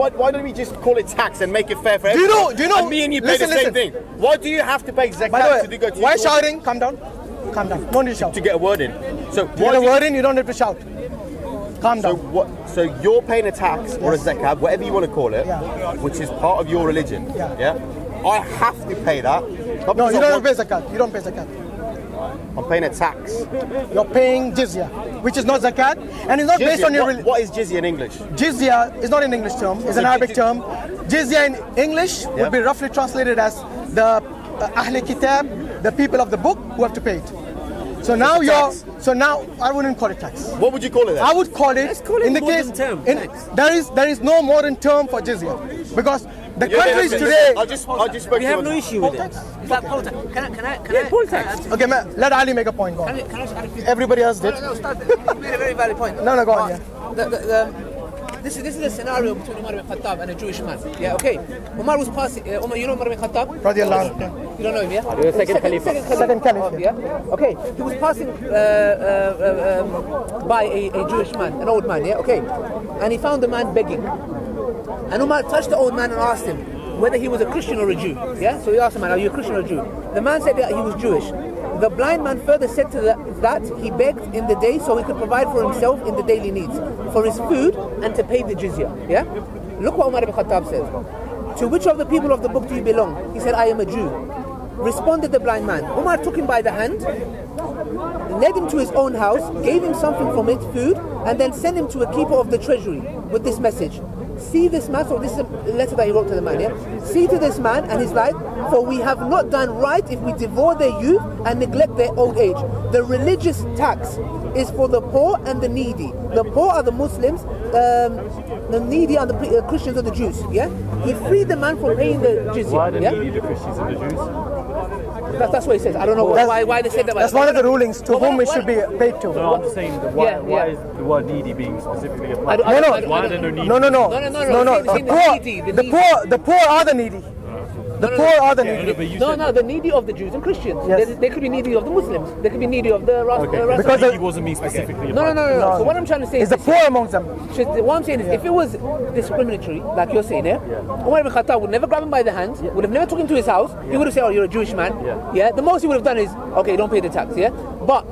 why don't we just call it tax and make it fair for everyone? Do you know? And me and you pay the same thing. Why do you have to pay zakat to go to? Why shouting? Calm down. Calm down. Don't need to shout. To get a word in. So to get a word in, you don't have to shout. Calm down. So you're paying a tax or a zakat, whatever you want to call it, which is part of your religion. Yeah. I have to pay that. No, you don't pay zakat. You don't pay zakat. I'm paying a tax. You're paying jizya, which is not zakat, and it's not jizya, based on your religion. What is jizya in English? Jizya is not an English term, it's an Arabic term. Jizya in English would be roughly translated as the Ahl Kitab, the people of the book who have to pay it. So now I wouldn't call it tax. What would you call it then? I would call it, in the case, there is no modern term for jizya, because the countries today. I just we have no issue with it. Is that poll tax? Can I poll tax? Okay, let Ali make a point. Go on. Everybody else did. No, start. You made a very valid point. No, go on. This is a scenario between Umar ibn Khattab and a Jewish man. Yeah, okay. Umar was passing. You know Umar ibn Khattab? Radiallahu. You don't know him, yeah? The second caliph. Second caliph. Yeah. Okay. He was passing by a Jewish man, an old man. Yeah. Okay. And he found the man begging. And Umar touched the old man and asked him whether he was a Christian or a Jew. Yeah. So he asked the man, "Are you a Christian or a Jew?" The man said that he was Jewish. The blind man further said to that he begged in the day so he could provide for himself in the daily needs, for his food and to pay the jizya. Yeah? Look what Umar ibn Khattab says. To which of the people of the book do you belong? He said, I am a Jew. Responded the blind man. Umar took him by the hand, led him to his own house, gave him something from it, food, and then sent him to a keeper of the treasury with this message. See this man, so this is a letter that he wrote to the man, yeah? See to this man and his life, for we have not done right if we devour their youth and neglect their old age. The religious tax is for the poor and the needy. The poor are the Muslims, the needy are the Christians and the Jews, yeah? He freed the man from paying the jizya. Why the needy, the Christians and the Jews? That's what he says. I don't know why they said that. That's one of the rulings to whom it should be paid to. So I'm just saying, why is the word needy being specifically applied? No. Why are there no needy? No. The poor are the needy. The poor are the needy. No, the needy of the Jews and Christians. Yes. They could be needy of the Muslims. They could be needy of the because needy wasn't me specifically. No. So what I'm trying to say is the poor amongst them. What I'm saying is, if it was discriminatory, like you're saying, Umar ibn Khattab would never grab him by the hand, would have never took him to his house. He would have said, "Oh, you're a Jewish man." Yeah. The most he would have done is, "Okay, don't pay the tax." Yeah. But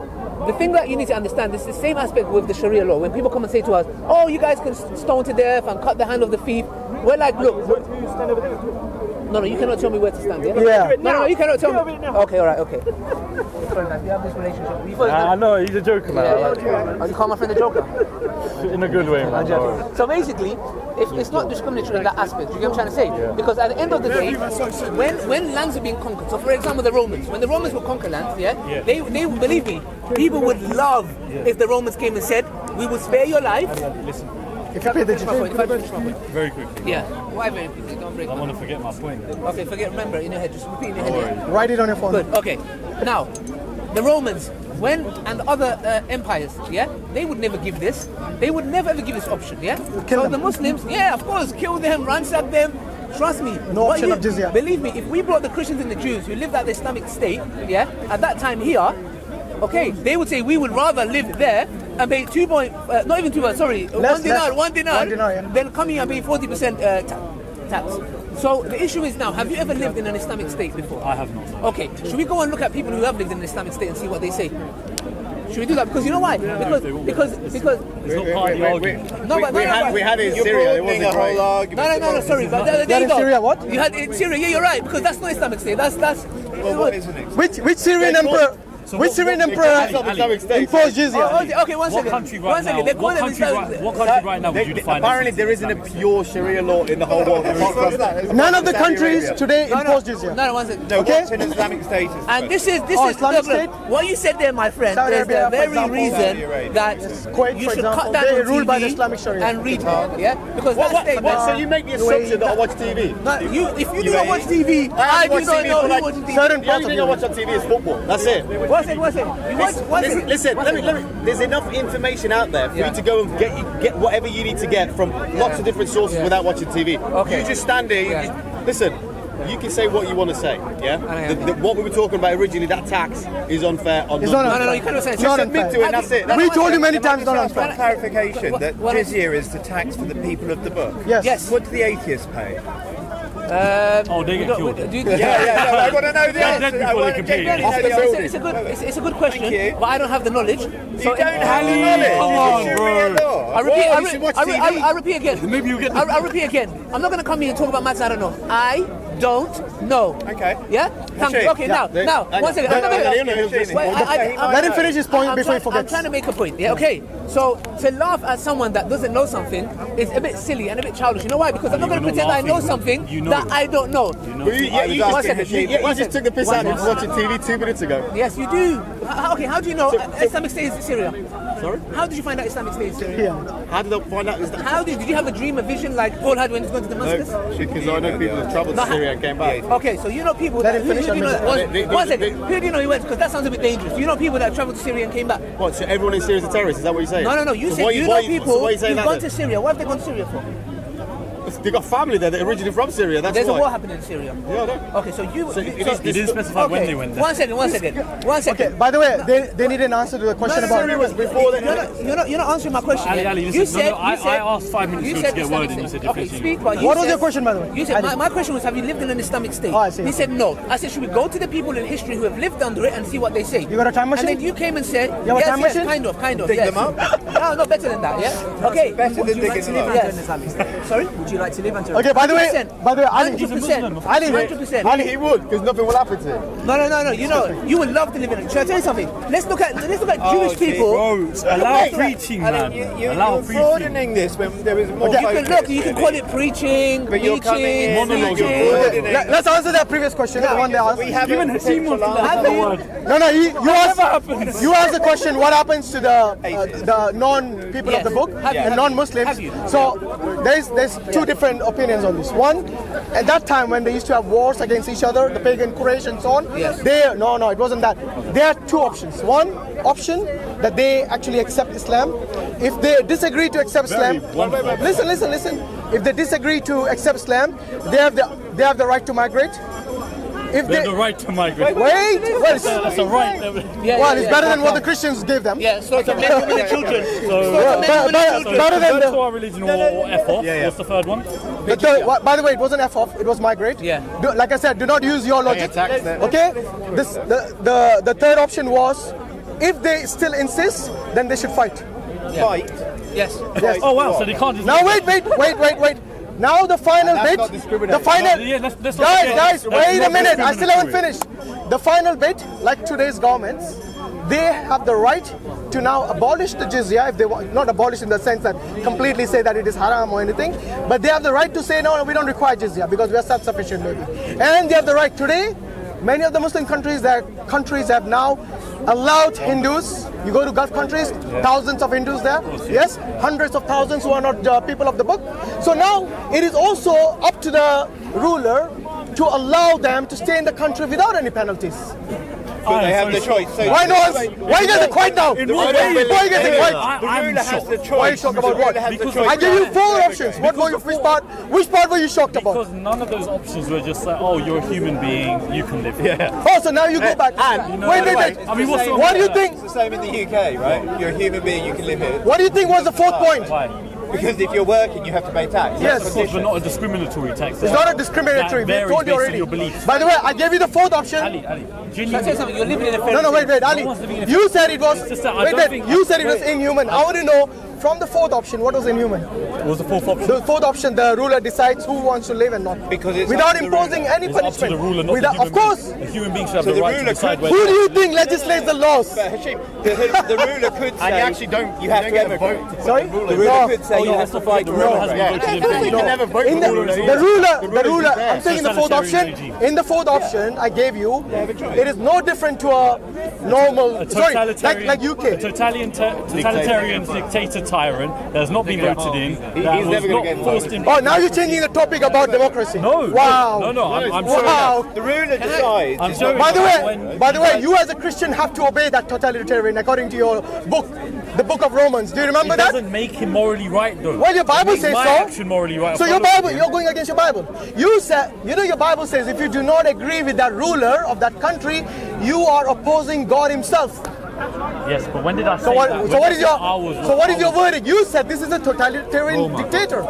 the thing that you need to understand is the same aspect with the Sharia law. When people come and say to us, "Oh, you guys can stone to death and cut the hand of the thief," we're like, "Look." No, you cannot tell me where to stand, yeah? No, you cannot tell me. Okay, alright, okay. You have this relationship. I know, he's a joker, man. Oh, you call my friend a joker? In a good way, man. So basically, it's not discriminatory in that aspect. You get what I'm trying to say? Because at the end of the day, when lands are being conquered, so for example the Romans, when the Romans would conquer lands, they believe me, people would love if the Romans came and said, "We will spare your life." If you pay the jizya. Very quickly. Yeah. Why very quickly? Don't break. I want to forget my point. Okay, remember in your head. Just repeat in your head. Write it on your phone. Good. Okay. Now, the Romans, and other empires, they would never give this. They would never ever give this option, So the Muslims, of course, kill them, ransack them. Trust me. No option of jizya. Believe me, if we brought the Christians and the Jews who lived at the Islamic State, at that time here, okay, they would say we would rather live there and pay 1 dinar, then come here and pay 40% tax. So the issue is now, have you ever lived in an Islamic state before? I have not. Okay, should we go and look at people who have lived in an Islamic state and see what they say? Should we do that? Because you know why? Because it's not part of the argument. We had it in Syria. It wasn't right. No, sorry. But there you go. Syria, what? You had it in Syria. Yeah, you're right. Because that's not Islamic state. That's. What is it? Which Syrian emperor? Which Syrian emperor imposed jizya? Okay, one second. What country right now would you define? Apparently there isn't a pure Sharia law in the whole world. None of the countries today impose jizya. No, one second. Okay? What's an Islamic status? And this is Islamic State? What you said there, my friend, is the very reason that you should cut down on ruled by the TV Islamic Sharia and read, because that state. So you make the assumption that I watch TV? If you do not watch TV, I do not know who watches TV. Certain The only thing I watch on TV is football. That's it. Listen, let me. There's enough information out there for you to go and get whatever you need to get from lots of different sources without watching TV. Okay. You just stand there. Listen, You can say what you want to say, yeah? What we were talking about originally, that tax is unfair on It's not non-Muslims. No, you can't say It's not Admit unfair. to it, that's it. We told you many times not One unfair. clarification that jizya is the tax for the people of the book. Yes. What do the atheists pay? Oh, they get killed. No, I want to know the Dead answer. people I want they to can pay. It's a good question, Thank you. but I don't have the knowledge. You don't have the knowledge. Come It's on, Sharia bro. law. I repeat again. Maybe you get. I repeat again. I'm not going to come here and talk about maths I don't know. I don't know. Okay. Yeah? Thank you. Hashim. Okay, now, one second. Let him finish his point before he forgets. I'm trying to make a point. Yeah, okay. So to laugh at someone that doesn't know something is a bit silly and a bit childish. You know why? Because I'm not going to pretend I know something that I don't know. You just took the piss out of him watching TV 2 minutes ago. Yes, you do. Okay, how do you know Islamic State is in Syria? Sorry? How did you find out Islamic State is in Syria? How did I find out? How did you have a dream, a vision like Paul had when he was going to Damascus? No, because I know people that travelled to Syria and came back. Okay, so you know people that... Who do you know one second. Who do you know he went? Because that sounds a bit dangerous. Do you know people that travelled to Syria and came back? What, so everyone in Syria is a terrorist? Is that what you're saying? No. You said you know people who've gone to Syria. What have they gone to Syria for? They've got family there that are originally from Syria, that's There's why. a war happening in Syria. Yeah, I know. Okay, so you... They didn't specify when they went there. One second. Okay, by the way, they need an answer to the question about... Syria was before the... You're not answering my question. Ali, listen, I asked 5 minutes ago to get word and you said you're okay, finishing. speak, but What was your question, by the way? You said, my question was, have you lived in an Islamic state? Oh, I see. He said no. I said, should we go to the people in history who have lived under it and see what they say? You got a time machine? And then you came and said, You have a time machine? kind of, Dig yes. them up? No, better than that, yeah? Okay. Better than digging them up. Yes. Sorry? Would you like to live under? Okay, by the way, 100%. Ali, 100%. Ali, He would, because nothing will happen to him. No. You know, you would love to live in it. Should I tell you something? Let's look at Jewish people. Bro, allow preaching, man. Allow You're preaching. broadening this when there was more You can call it preaching, But you're coming in, teaching. you're broadening. let's answer that previous question, the one they asked. We haven't Even Hashim wants to Have have you? the word. No, you asked the question, what happens to the non-people of the book, the non-Muslims? So there's two different opinions on this. One, at that time when they used to have wars against each other, the pagan Quraysh and so on, no, it wasn't that. There are two options. One option, that they actually accept Islam. If they disagree to accept Islam, listen. If they disagree to accept Islam, they have the right to migrate. If They have the right to migrate. That's a right. it's better than what the Christians gave them. Yeah, so to men, women, and children. Better than Third to our religion or F off. What's the third one? By the way, it wasn't F off, it was migrate. Yeah. Like I said, do not use your logic. tax them. Okay? The third option was, if they still insist, then they should fight. Fight. Yes. Oh wow, so they can't just... Now wait. Now the final bit. The final. Yeah, let's Guys, wait a minute. I still haven't finished. The final bit, like today's governments, they have the right to now abolish the jizya if they want, not abolish in the sense that completely say that it is haram or anything, but they have the right to say no, we don't require jizya because we are self-sufficient maybe. And they have the right today. Many of the Muslim countries have now allowed Hindus. You go to Gulf countries, thousands of Hindus there. Yes, hundreds of thousands who are not people of the book. So now it is also up to the ruler to allow them to stay in the country without any penalties. But they have the choice. So Why you guys are quiet now? Why you guys are quiet? The ruler has the choice. Why are you shocked about what? I gave you 4 options. Which part were you shocked about? Because none of those options were just like, oh, you're a human being, you can live here. Oh, so now you go back. Wait. I mean, What do you think? It's the same in the UK, right? You're a human being, you can live here. What do you think was the 4th point? Why? Because if you're working, you have to pay tax. Yes. That's Of course, condition. but not a discriminatory tax. It's not a discriminatory. We That told you varies based on already. your beliefs. By the way, I gave you the 4th option. Ali, Can I tell you genuinely. something? You're living in a No, wait, Ali. You said it was. Just that I don't think- You said it was inhuman. I want to know from the 4th option what was inhuman. What was the 4th option? The 4th option, the ruler decides who wants to live and not. Because it's without up to the imposing ruler. any It's up to punishment. the ruler, not Without, the human of course. being. The human being should have So the the right to ruler decide could- Who whether... do you think legislates the laws? But Hashim, the ruler could say... And you actually don't, You have to get a emigrate. vote. Sorry? The ruler could say you yeah, have that's to not fight the to ruler hasn't emigrate. voted in You favour. can never vote In for the ruler, I'm saying in the 4th Totalitarian option, regime. in the 4th option I gave you, it is no different to a normal, like UK. A totalitarian dictator tyrant that has not been voted in, that He's was never gonna not get forced in. Oh, now you're changing the topic about democracy. No. Wow. No, I'm showing Wow. The ruler decides. I'm it's showing not- By the way, you as a Christian have to obey that totalitarian according to your book. the book of Romans. Do you remember that? It doesn't make him morally right, though. Well, your Bible says my so. action morally right. So your Bible, you're going against your Bible. You said, you know, your Bible says if you do not agree with that ruler of that country, you are opposing God Himself. Yes, but when did I say So what, that? so what is your verdict? You said this is a totalitarian dictator.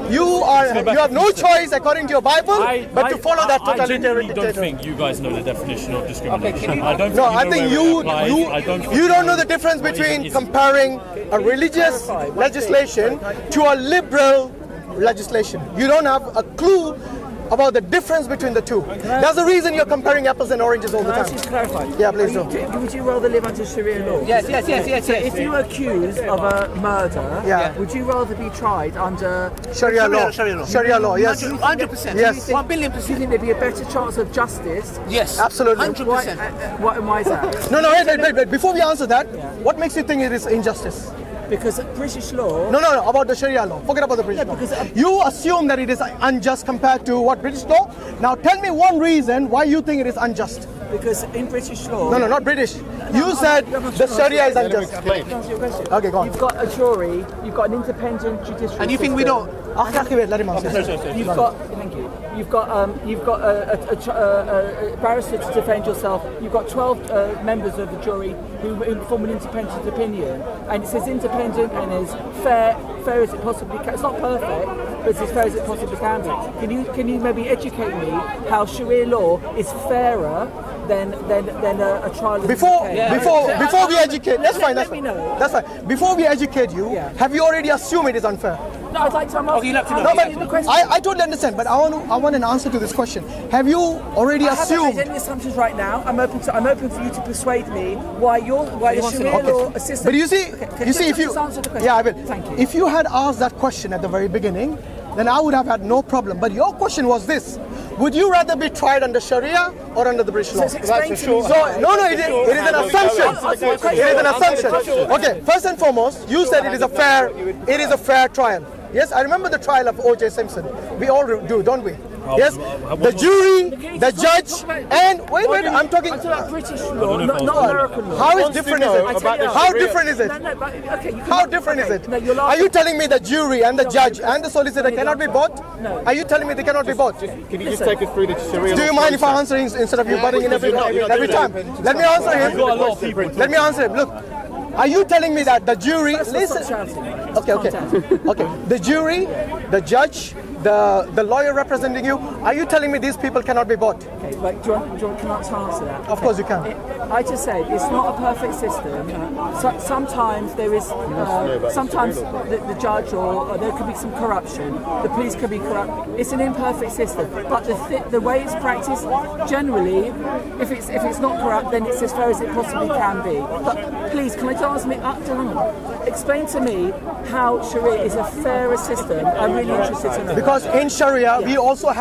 You have no choice, according to your Bible, but to follow that totalitarian dictator. I don't think you guys know the definition of discrimination. I don't. No, I think you don't know the difference between comparing a religious legislation to a liberal legislation. You don't have a clue about the difference between the two. That's the reason you're comparing apples and oranges all the time. Can I just clarify? Yeah, please do. Would you rather live under Sharia law? Yes. So if you were accused of a murder, would you rather be tried under Sharia law? Sharia law, yes. 100%. Yes. 1 billion Do you percent. think there'd be a better chance of justice? Yes. Absolutely. 100%. Why is that? No, wait. Before we answer that, what makes you think it is injustice? Because British law... No, about the Sharia law. Forget about the British law. You assume that it is unjust compared to what, British law? Now tell me one reason why you think it is unjust. Because in British law... No, not British. You said the Sharia is unjust. Okay, go on. You've got a jury, you've got an independent judicial And you think we don't? Let him answer. You've got, thank you. You've got a barrister to defend yourself. You've got 12 members of the jury who form an independent opinion, and it says independent and as fair as it possibly can. It's not perfect, but it's as fair as it possibly can be. Can you maybe educate me how Sharia law is fairer than a trial? Before we educate, that's fine. That's fine. Before we educate you, have you already assumed it is unfair? No, I'd like to ask you have to know. No, but I totally understand, but I want an answer to this question. Have you already I haven't assumed? made any assumptions right now. I'm open for you to persuade me why the Sharia law system. But you see, if you, answer the question. yeah, I will. Thank you. If you had asked that question at the very beginning, then I would have had no problem. But your question was this: would you rather be tried under Sharia or under the British law? So explain to me. No, it is an assumption. It is an assumption. Okay, first and foremost, you said it is a fair trial. Yes, I remember the trial of O.J. Simpson. We all do, don't we? Yes, the jury, the judge, and wait, I'm talking about British law, not American law. How different is it? How different is it? How different is it? Are you telling me the jury and the judge and the solicitor cannot be bought? No. Are you telling me they cannot be bought? Can you just take us through the Sharia? Do you mind if I answer instead of you butting in every time? Let me answer him. Let me answer him. Look, are you telling me that the jury? Listen. Okay. The jury, the judge, the lawyer representing you, are you telling me these people cannot be bought? Okay, but do you want to answer that? Of course you can. I just said it's not a perfect system. Sometimes there is, sometimes the judge or there could be some corruption. The police could be corrupt. It's an imperfect system, but the way it's practiced, generally, if it's not corrupt, then it's as fair as it possibly can be. But please, can I just ask me? Explain to me how Sharia is a fairer system. I'm really interested to know. Because in Sharia, we also have